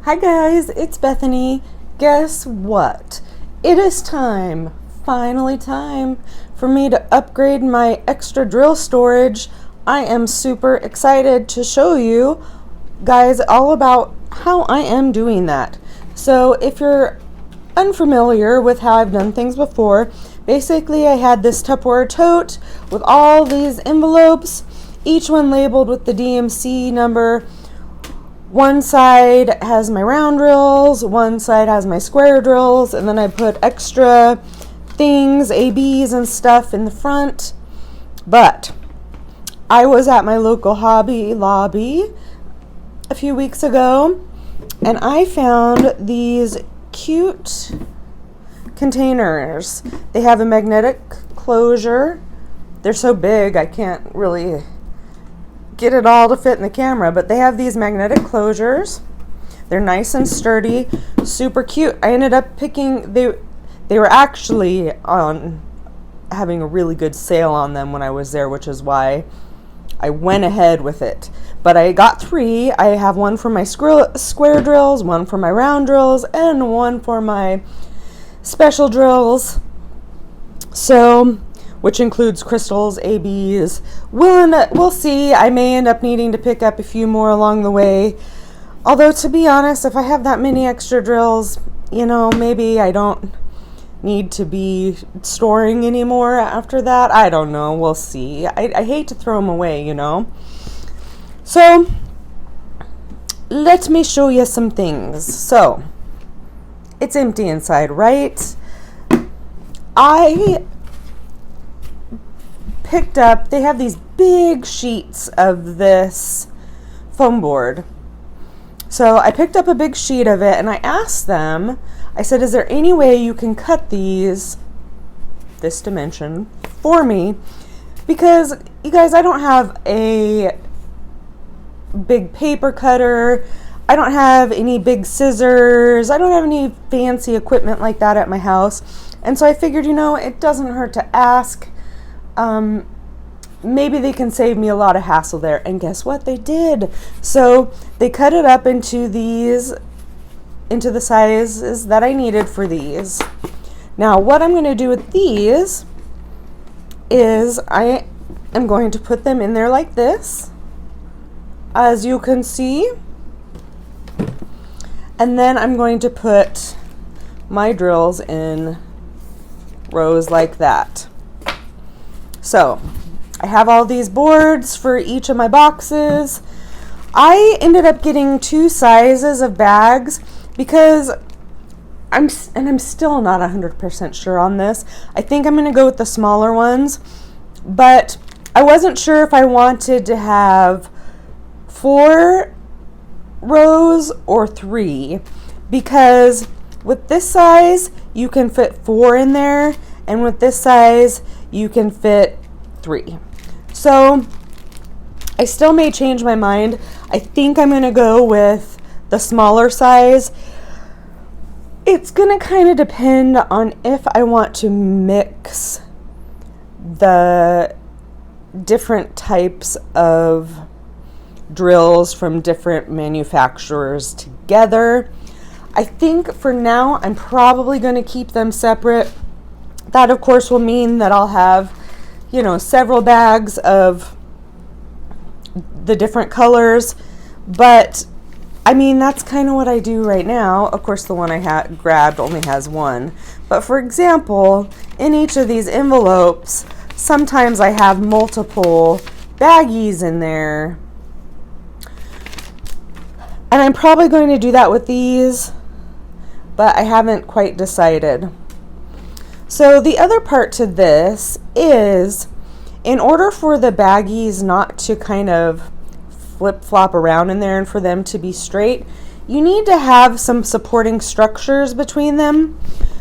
Hi guys, it's Bethany. Guess what? It is time, finally time, for me to upgrade my extra drill storage. I am super excited to show you guys all about how I am doing that. So if you're unfamiliar with how I've done things before, basically I had this Tupperware tote with all these envelopes, each one labeled with the DMC number. One side has my round drills, one side has my square drills, and then I put extra things, ABs and stuff in the front. But I was at my local Hobby Lobby a few weeks ago, and I found these cute containers. They have a magnetic closure. They're so big I can't really get it all to fit in the camera, but they have these magnetic closures. They're nice and sturdy, super cute. I ended up picking, they were actually on having a really good sale on them when I was there, which is why I went ahead with it. But I got 3. I have one for my square drills, one for my round drills, and one for my special drills. So, which includes crystals, ABs. We'll see. I may end up needing to pick up a few more along the way. Although, to be honest, if I have that many extra drills, maybe I don't need to be storing anymore after that. I don't know. We'll see. I hate to throw them away, So, let me show you some things. So, it's empty inside, right? I picked up, they have these big sheets of this foam board. So I picked up a big sheet of it and I asked them, I said, is there any way you can cut this dimension for me? Because you guys, I don't have a big paper cutter. I don't have any big scissors. I don't have any fancy equipment like that at my house. And so I figured, it doesn't hurt to ask. Maybe they can save me a lot of hassle there. And guess what? They did. So they cut it up into the sizes that I needed for these. Now, what I'm going to do with these is I am going to put them in there like this, as you can see. And then I'm going to put my drills in rows like that. So I have all these boards for each of my boxes. I ended up getting 2 sizes of bags because I'm still not 100% sure on this. I think I'm going to go with the smaller ones, but I wasn't sure if I wanted to have 4 rows or 3, because with this size you can fit 4 in there, and with this size you can fit 3. So I still may change my mind. I think I'm going to go with the smaller size. It's going to kind of depend on if I want to mix the different types of drills from different manufacturers together. I think for now I'm probably going to keep them separate. That of course will mean that I'll have several bags of the different colors, but that's kind of what I do right now. Of course, the one I grabbed only has 1, but for example, in each of these envelopes, sometimes I have multiple baggies in there, and I'm probably going to do that with these, but I haven't quite decided. So the other part to this is, in order for the baggies not to kind of flip-flop around in there and for them to be straight, you need to have some supporting structures between them.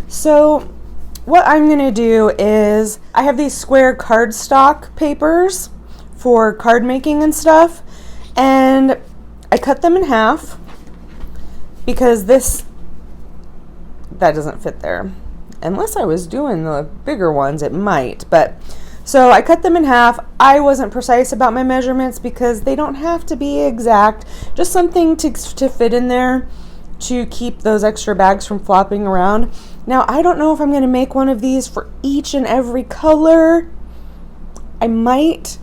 So what I'm going to do is, I have these square cardstock papers for card making and stuff, and I cut them in half because that doesn't fit there. Unless I was doing the bigger ones, it might, but so I cut them in half. I wasn't precise about my measurements because they don't have to be exact, just something to fit in there to keep those extra bags from flopping around. Now, I don't know if I'm going to make one of these for each and every color. I might.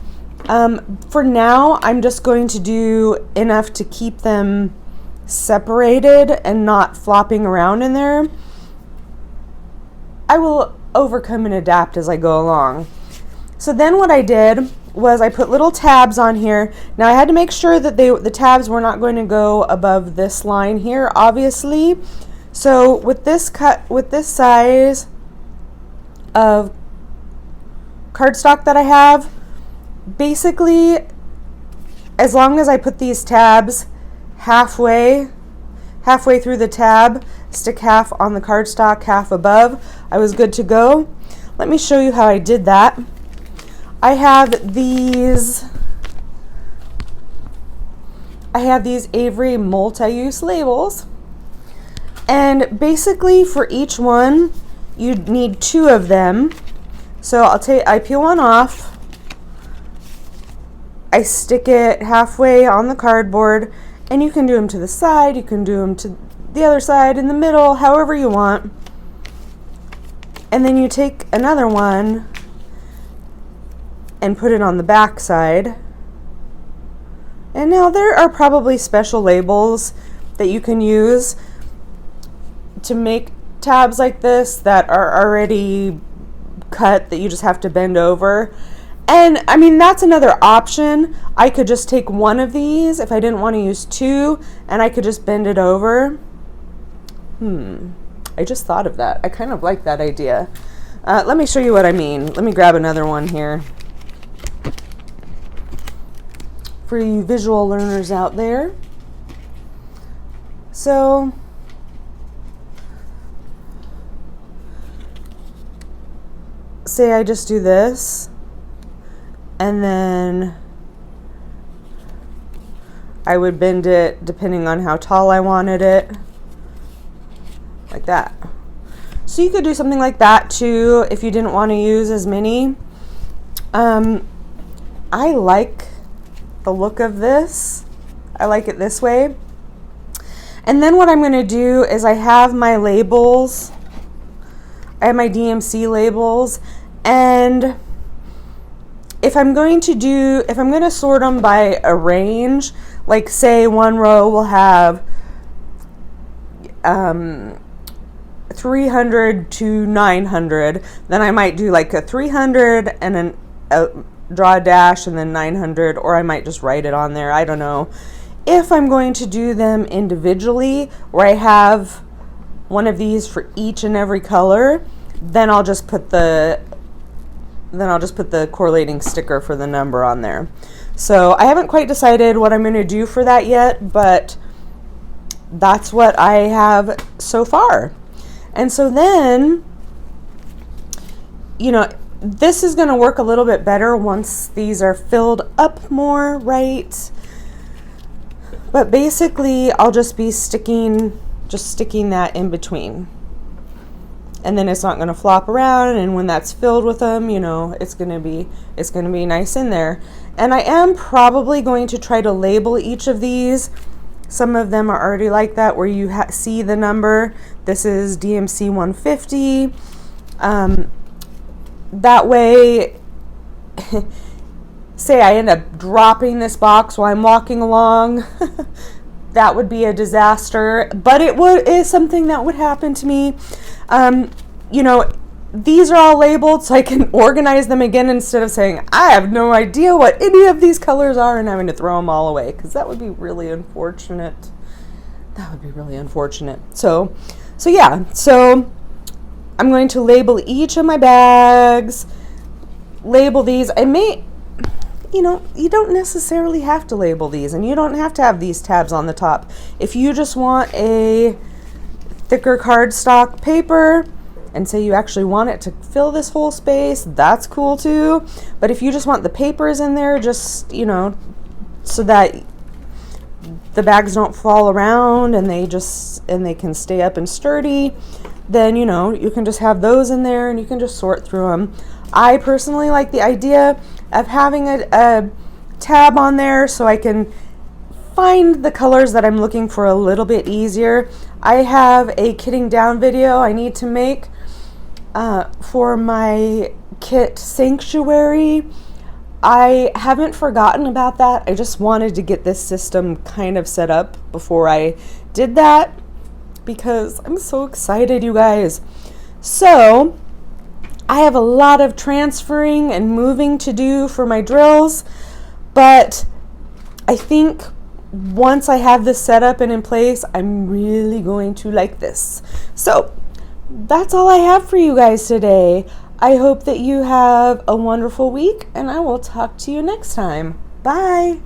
For now, I'm just going to do enough to keep them separated and not flopping around in there. I will overcome and adapt as I go along. So then what I did was I put little tabs on here. Now I had to make sure that the tabs were not going to go above this line here, obviously. So with this size of cardstock that I have, basically, as long as I put these tabs halfway through the tab, stick half on the cardstock, half above, I was good to go. Let me show you how I did that. I have these Avery multi-use labels, and basically for each one you need 2 of them. So I peel one off, I stick it halfway on the cardboard, and you can do them to the side, you can do them to the other side, in the middle, however you want. And then you take another one and put it on the back side. And now there are probably special labels that you can use to make tabs like this that are already cut that you just have to bend over. And I mean, that's another option. I could just take one of these if I didn't want to use 2, and I could just bend it over. I just thought of that. I kind of like that idea. Let me show you what I mean. Let me grab another one here for you visual learners out there. So say I just do this, and then I would bend it depending on how tall I wanted it, like that. So you could do something like that too if you didn't want to use as many. I like the look of this. I like it this way. And then what I'm going to do is I have my labels. I have my DMC labels, and if I'm going to sort them by a range, like say one row will have 300 to 900, then I might do like a 300 and then draw a dash and then 900, or I might just write it on there. I don't know. If I'm going to do them individually, where I have one of these for each and every color, then I'll just put the correlating sticker for the number on there. So I haven't quite decided what I'm going to do for that yet, but that's what I have so far. And so then, you know, this is going to work a little bit better once these are filled up more, right? But basically, I'll just be sticking that in between. And then it's not going to flop around, and when that's filled with them, you know, it's going to be nice in there. And I am probably going to try to label each of these. Some of them are already like that, where you see the number. This is DMC 150. That way, say I end up dropping this box while I'm walking along, that would be a disaster, but it is something that would happen to me. You know, these are all labeled so I can organize them again instead of saying, I have no idea what any of these colors are and having to throw them all away, because that would be really unfortunate. So yeah, so I'm going to label each of my bags, label these. I may, you know, you don't necessarily have to label these, and you don't have to have these tabs on the top. If you just want a thicker cardstock paper and say you actually want it to fill this whole space, that's cool too. But if you just want the papers in there, just, you know, so that the bags don't fall around and they can stay up and sturdy, then, you know, you can just have those in there and you can just sort through them. I personally like the idea of having a tab on there so I can find the colors that I'm looking for a little bit easier. I have a kitting down video I need to make for my kit sanctuary. I haven't forgotten about that. I just wanted to get this system kind of set up before I did that because I'm so excited, you guys. So I have a lot of transferring and moving to do for my drills, but I think once I have this set up and in place, I'm really going to like this. So that's all I have for you guys today. I hope that you have a wonderful week, and I will talk to you next time. Bye.